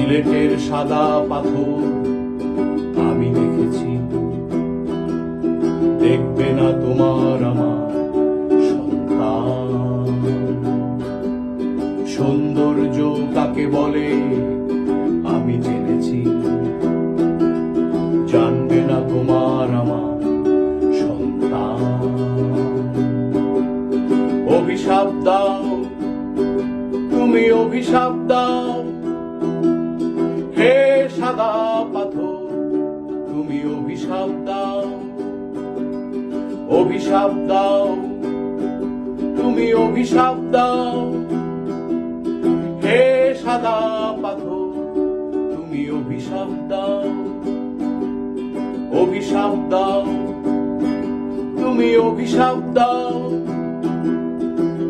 সিলেটের সাদা পাথর আমি দেখেছি, দেখবে না তোমার আমার সন্তান। সৌন্দর্য কাকে বলে আমি জেনেছি, জানবে না তোমার আমার সন্তান। অভিশাপ দাও তুমি, অভিশাপ দাও হে সাদা পাথর, তুমি অভিশাপ দাও। অভিশাপ দাও তুমি, অভিশাপ দাও হে সাদা পাথর, তুমি অভিশাপ দাও। অভিশাপ দাও তুমি, অভিশাপ দাও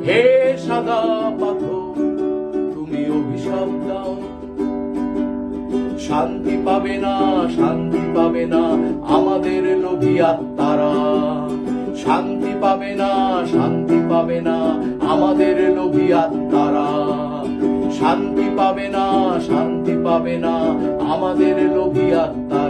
হে সাদা পাথর, তুমি অভিশাপ দাও। শান্তি পাবে না, শান্তি পাবে না আমাদের লোভী আত্মারা, শান্তি পাবে না, শান্তি পাবে না আমাদের লোভী আত্মারা, শান্তি পাবে না, শান্তি পাবে না আমাদের লোভী আত্মারা।